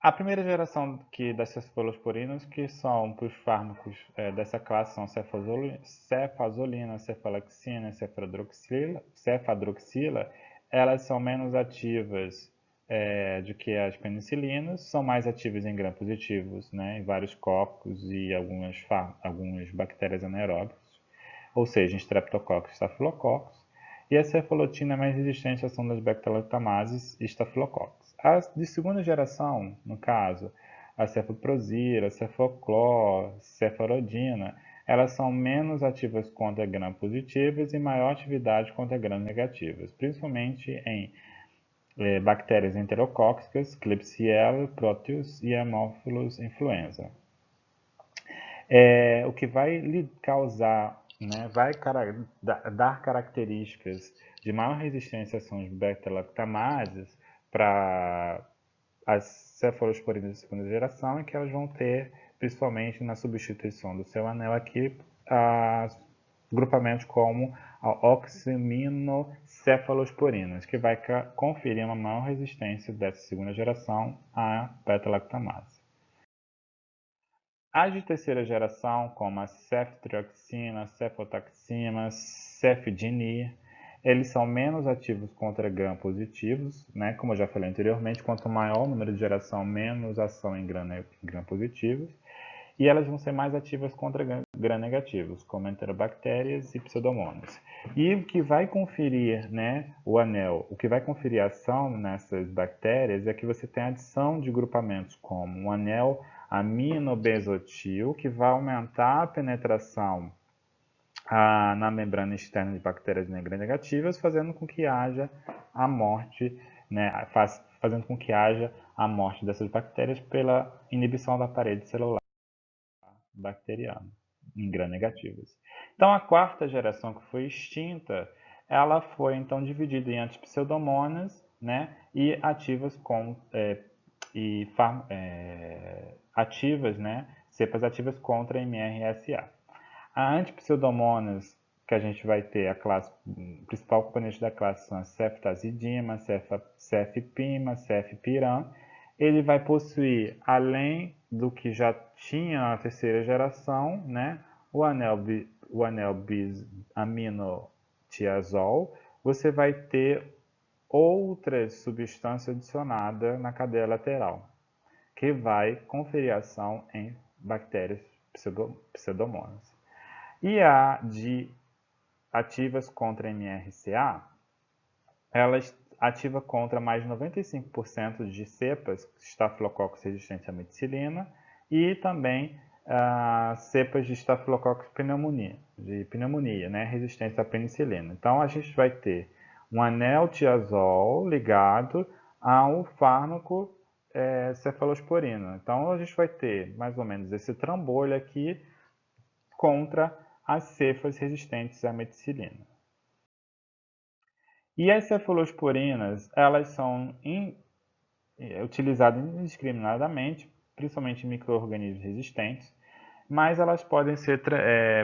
A primeira geração das cefalosporinas, que são para os fármacos dessa classe, são cefazolina, cefalexina, cefadroxila, elas são menos ativas do que as penicilinas, são mais ativas em gram-positivos, né, em vários cocos e algumas bactérias anaeróbicas, ou seja, em Streptococcus e Staphylococcus, e a cefalotina é mais resistente à ação das bacterolactamases e Staphylococcus. As de segunda geração, no caso, a cefoprozira, a cefoclor, cefarodina, elas são menos ativas contra gram-positivas e maior atividade contra gram-negativas, principalmente em bactérias enterocóccicas, Klebsiella, Proteus e Haemophilus influenza. O que vai lhe causar, né, vai dar características de maior resistência às ações beta-lactamases para as cefalosporinas de segunda geração, é que elas vão ter, principalmente na substituição do seu anel aqui, grupamentos como a oximinocefalosporinas, que vai conferir uma maior resistência dessa segunda geração à beta-lactamase. As de terceira geração, como a ceftrioxina, cefotaxima, cefidinir, eles são menos ativos contra gram-positivos, né? Como eu já falei anteriormente, quanto maior o número de geração, menos ação em gram-positivos. E elas vão ser mais ativas contra gram-negativos, como enterobactérias e pseudomonas. E o que vai conferir, né, o anel, o que vai conferir ação nessas bactérias é que você tem a adição de grupamentos como o anel aminobenzotil, que vai aumentar a penetração na membrana externa de bactérias gram-negativas, fazendo com que haja a morte, né, fazendo com que haja a morte dessas bactérias pela inibição da parede celular bacteriana em gram-negativas. Então, a quarta geração que foi extinta, ela foi então dividida em antipseudomonas, né, e ativas ativas, né, cepas ativas contra MRSA. A antipseudomonas que a gente vai ter o principal componente da classe são a ceftazidima, cefpima, cefpiram. Ele vai possuir, além do que já tinha na terceira geração, né, o anel bis-aminotiazol. Você vai ter outras substâncias adicionadas na cadeia lateral, que vai conferir ação em bactérias pseudomonas. E a de ativas contra MRCA, elas ativa contra mais de 95% de cepas Staphylococcus resistentes à meticilina e também cepas de Staphylococcus pneumonia, né, resistentes à penicilina. Então a gente vai ter um anel-tiazol ligado ao fármaco cefalosporina. Então a gente vai ter mais ou menos esse trambolho aqui contra as cepas resistentes à meticilina. E as cefalosporinas, elas são utilizadas indiscriminadamente, principalmente em micro-organismos resistentes, mas elas podem ser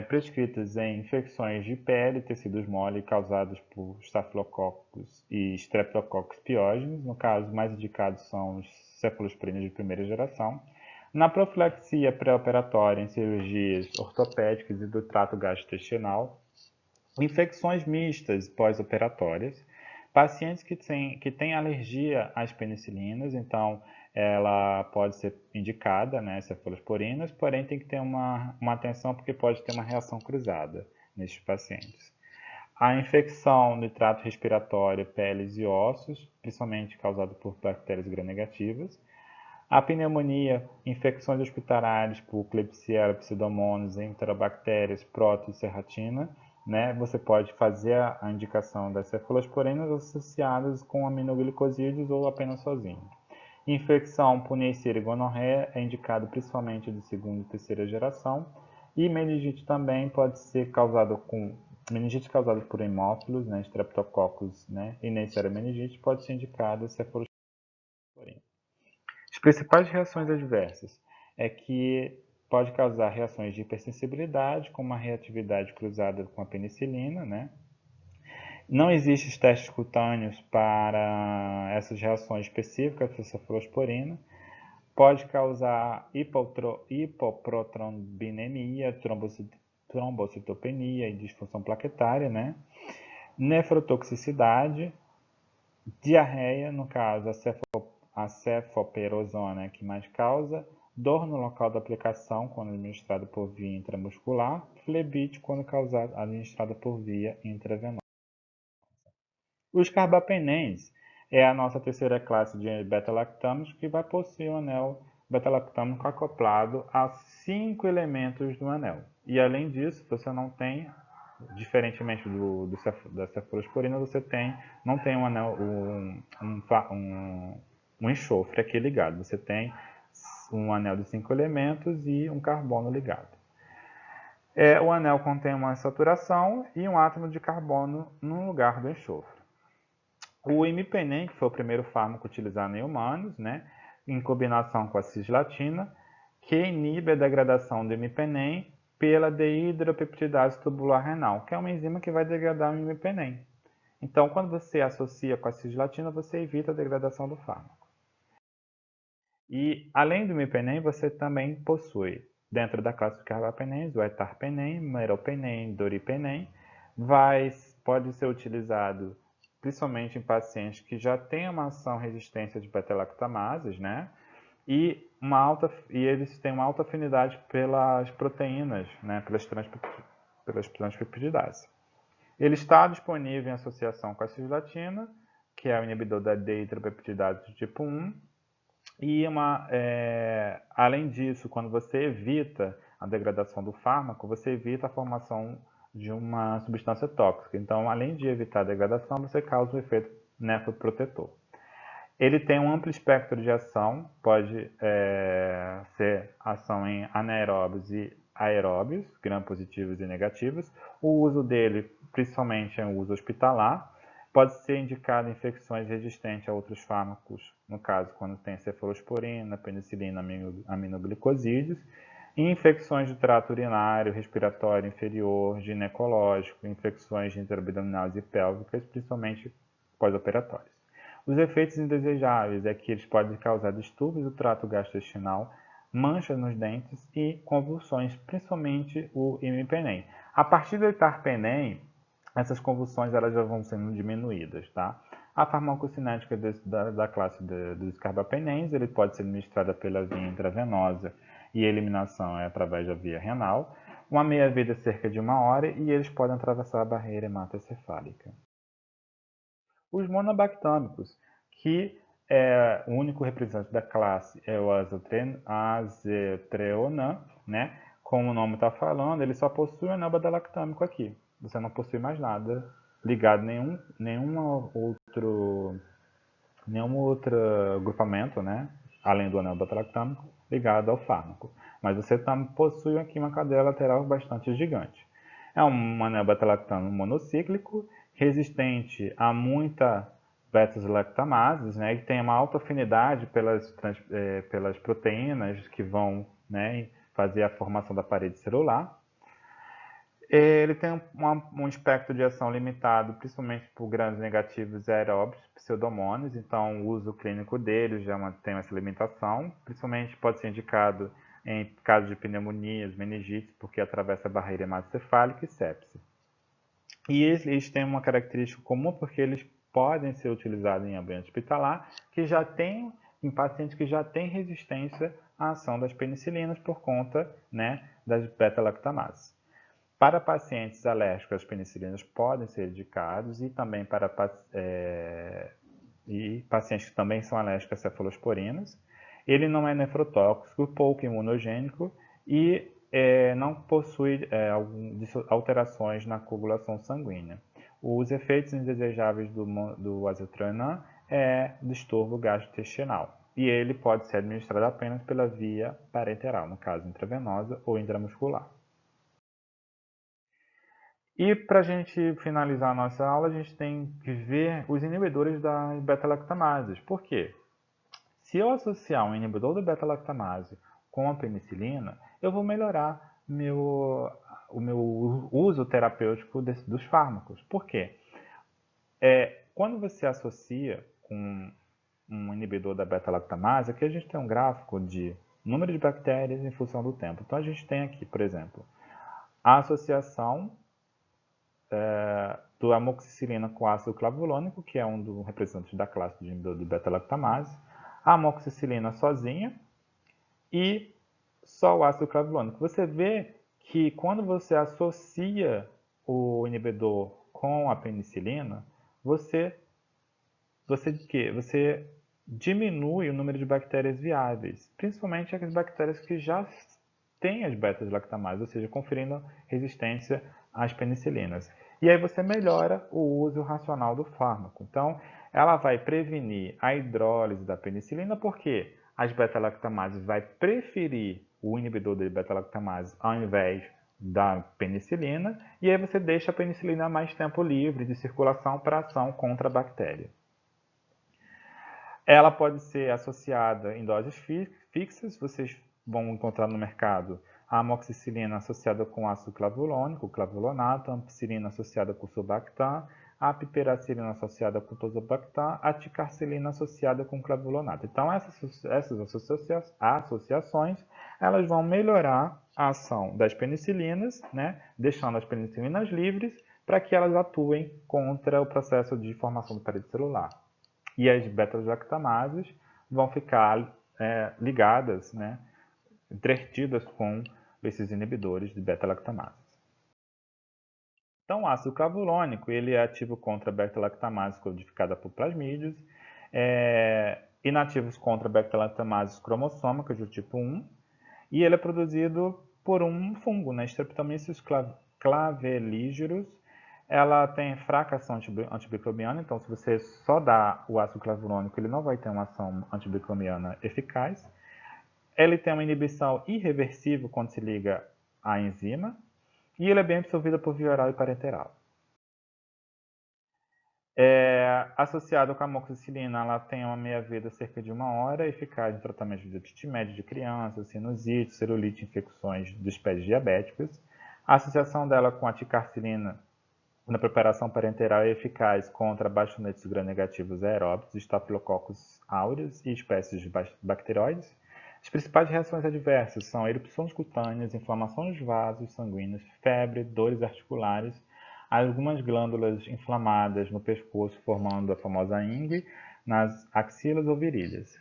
prescritas em infecções de pele e tecidos mole causadas por estafilococcus e streptococcus piógenes. No caso, mais indicados são os cefalosporinas de primeira geração. Na profilaxia pré-operatória em cirurgias ortopédicas e do trato gastrointestinal. Infecções mistas pós-operatórias. Pacientes que têm alergia às penicilinas, então ela pode ser indicada, né, cefalosporinas, porém tem que ter uma atenção porque pode ter uma reação cruzada nesses pacientes. A infecção no trato respiratório, peles e ossos, principalmente causada por bactérias gram-negativas. A pneumonia, infecções hospitalares por Klebsiella, Pseudomonas, Enterobacterias, Proto e Serratina. Né? Você pode fazer a indicação das cefalosporinas associadas com aminoglicosídeos ou apenas sozinho. Infecção por Neisseria e gonorreia é indicado principalmente de segunda e terceira geração. E meningite também pode ser causada meningite causada por hemófilos, né, Streptococcus, né, e Neisseria meningite pode ser indicada cefalosporina. As principais reações adversas é que pode causar reações de hipersensibilidade, como a reatividade cruzada com a penicilina, né? Não existem testes cutâneos para essas reações específicas da cefalosporina. Pode causar hipoprotrombinemia, trombocitopenia e disfunção plaquetária, né? Nefrotoxicidade, diarreia, no caso a cefalperosona é que mais causa, dor no local da aplicação quando administrada por via intramuscular, flebite quando administrada por via intravenosa. Os carbapenems é a nossa terceira classe de beta-lactâmicos que vai possuir um anel beta-lactâmico acoplado a 5 elementos do anel. E além disso, você não tem, diferentemente da cefalosporina, você não tem um anel, um enxofre aqui ligado. Você tem um anel de 5 elementos e um carbono ligado. O anel contém uma saturação e um átomo de carbono no lugar do enxofre. O imipenem, que foi o primeiro fármaco utilizado em humanos, né, em combinação com a cisplatina, que inibe a degradação do imipenem pela dehidropeptidase tubular renal, que é uma enzima que vai degradar o imipenem. Então, quando você associa com a cisplatina, você evita a degradação do fármaco. E, além do imipenem, você também possui, dentro da classe de carbapenems, o etarpenem, meropenem, doripenem, pode ser utilizado principalmente em pacientes que já têm uma ação resistência de beta-lactamases, né? E eles têm uma alta afinidade pelas proteínas, né? pelas transpeptidases. Ele está disponível em associação com a cisplatina, que é o inibidor da dehidropeptidase do tipo 1, e além disso, quando você evita a degradação do fármaco, você evita a formação de uma substância tóxica. Então, além de evitar a degradação, você causa um efeito nefroprotetor. Ele tem um amplo espectro de ação, pode ser ação em anaeróbios e aeróbios, gram-positivos e negativos. O uso dele, principalmente, é um uso hospitalar. Pode ser indicado em infecções resistentes a outros fármacos, no caso, quando tem cefalosporina, penicilina, aminoglicosídeos. infecções do trato urinário, respiratório inferior, ginecológico, infecções intraabdominais e pélvicas, principalmente pós-operatórios. Os efeitos indesejáveis é que eles podem causar distúrbios do trato gastrointestinal, manchas nos dentes e convulsões, principalmente o imipenem. A partir do iterpenem, essas convulsões elas já vão sendo diminuídas, tá? A farmacocinética da classe dos carbapenems, ele pode ser administrada pela via intravenosa e a eliminação é através da via renal. Uma meia-vida é cerca de 1 hora e eles podem atravessar a barreira hematocefálica. Os monobactâmicos, que o único representante da classe é o azetreonam, né? Como o nome está falando, ele só possui o anel beta-lactâmico aqui. Você não possui mais nada ligado a nenhum outro agrupamento, né? Além do anel beta-lactâmico, ligado ao fármaco. Mas você possui aqui uma cadeia lateral bastante gigante. É um anel beta-lactâmico monocíclico, resistente a muita beta-lactamases, né, e tem uma alta afinidade pelas proteínas que vão, né, fazer a formação da parede celular. Ele tem um espectro de ação limitado, principalmente por grandes negativos aeróbios, pseudomônios, então o uso clínico dele já tem essa limitação, principalmente pode ser indicado em caso de pneumonias, meningites, porque atravessa a barreira hematocefálica e sepse. E eles têm uma característica comum porque eles podem ser utilizados em ambiente hospitalar, em pacientes que já têm resistência à ação das penicilinas por conta, né, das beta-lactamases. Para pacientes alérgicos às penicilinas podem ser indicados e também para pacientes que também são alérgicos a cefalosporinas. Ele não é nefrotóxico, pouco imunogênico e não possui alterações na coagulação sanguínea. Os efeitos indesejáveis do azetroinam é distúrbio gastrointestinal. E ele pode ser administrado apenas pela via parenteral, no caso intravenosa ou intramuscular. E para a gente finalizar a nossa aula, a gente tem que ver os inibidores das beta-lactamases. Por quê? Se eu associar um inibidor da beta-lactamase com a penicilina, eu vou melhorar o meu uso terapêutico dos fármacos. Por quê? Quando você associa com um inibidor da beta-lactamase, aqui a gente tem um gráfico de número de bactérias em função do tempo. Então a gente tem aqui, por exemplo, a associação do amoxicilina com ácido clavulônico, que é um dos representantes da classe de inibidor de beta-lactamase, a amoxicilina sozinha e só o ácido clavulônico. Você vê que quando você associa o inibidor com a penicilina, você diminui o número de bactérias viáveis, principalmente aquelas bactérias que já têm as beta-lactamases, ou seja, conferindo resistência às penicilinas. E aí você melhora o uso racional do fármaco. Então, ela vai prevenir a hidrólise da penicilina, porque as beta-lactamases vai preferir o inibidor de beta-lactamase ao invés da penicilina, e aí você deixa a penicilina mais tempo livre de circulação para ação contra a bactéria. Ela pode ser associada em doses fixas, vocês vão encontrar no mercado a amoxicilina associada com ácido clavulônico, clavulonato, a ampicilina associada com sulbactam, a piperacilina associada com tozobactam, a ticarcilina associada com clavulonato. Então, essas associações elas vão melhorar a ação das penicilinas, né, deixando as penicilinas livres para que elas atuem contra o processo de formação da parede celular. E as beta-lactamases vão ficar ligadas, né, entretidas com esses inibidores de beta-lactamases. Então, o ácido clavulônico ele é ativo contra a beta-lactamase codificada por plasmídios, inativos contra beta-lactamases cromossômicas do tipo 1, e ele é produzido por um fungo, né, Streptomyces claveligerus. Ela tem fraca ação antimicrobiana, então se você só dá o ácido clavulônico, ele não vai ter uma ação antimicrobiana eficaz. Ele tem uma inibição irreversível quando se liga à enzima, e ele é bem absorvido por via oral e parenteral. Associado com a amoxicilina, ela tem uma meia-vida cerca de 1 hora, eficaz no tratamento de otite média de crianças, sinusite, celulite, infecções dos pés diabéticos. A associação dela com a ticarcilina na preparação parenteral é eficaz contra bastonetes gram-negativos aeróbicos, estafilococcus aureus e espécies de bacteroides. As principais reações adversas são erupções cutâneas, inflamação dos vasos sanguíneos, febre, dores articulares, algumas glândulas inflamadas no pescoço, formando a famosa ingue, nas axilas ou virilhas.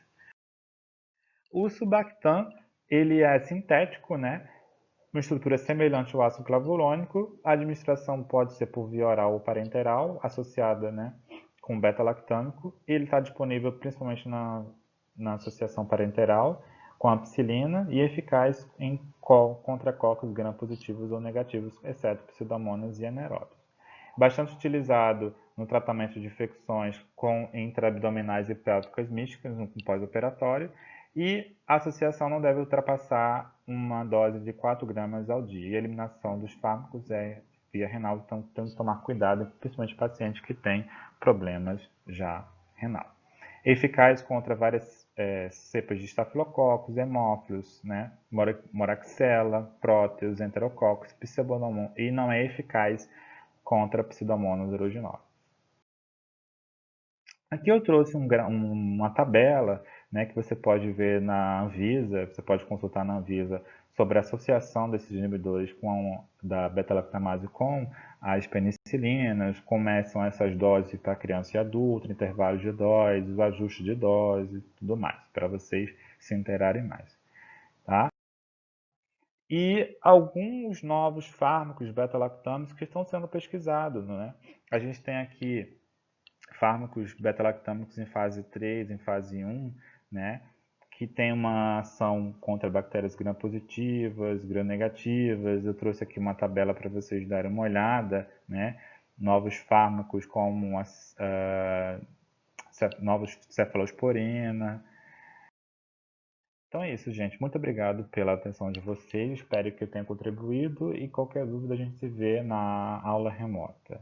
O Subactam, ele é sintético, né? Uma estrutura semelhante ao ácido clavulônico. A administração pode ser por via oral ou parenteral, associada, né, com beta-lactâmico. Ele está disponível principalmente na associação parenteral com a ampicilina e eficaz contra cocos gram-positivos ou negativos, exceto pseudomonas e anaeróbios. Bastante utilizado no tratamento de infecções com intraabdominais e pélvicas místicas no pós-operatório, e a associação não deve ultrapassar uma dose de 4 gramas ao dia. E a eliminação dos fármacos é via renal, então temos que tomar cuidado, principalmente pacientes que têm problemas já renal. Eficaz contra várias cepas de estafilococcus, hemófilos, né? Moraxella, próteos, enterococcus, pseudomonas, e não é eficaz contra Pseudomonas aeruginosa. Aqui eu trouxe uma tabela, né, que você pode ver na Anvisa, você pode consultar na Anvisa sobre a associação desses inibidores da beta-lactamase com as penicilinas, como são essas doses para criança e adulto, intervalos de doses, o ajuste de dose, tudo mais, para vocês se inteirarem mais. Tá? E alguns novos fármacos beta-lactâmicos que estão sendo pesquisados, né? A gente tem aqui fármacos beta-lactâmicos em fase 3, em fase 1, né? Que tem uma ação contra bactérias gram-positivas, gram-negativas. Eu trouxe aqui uma tabela para vocês darem uma olhada, né? Novos fármacos como novos cefalosporina. Então é isso, gente. Muito obrigado pela atenção de vocês. Espero que eu tenha contribuído e qualquer dúvida a gente se vê na aula remota.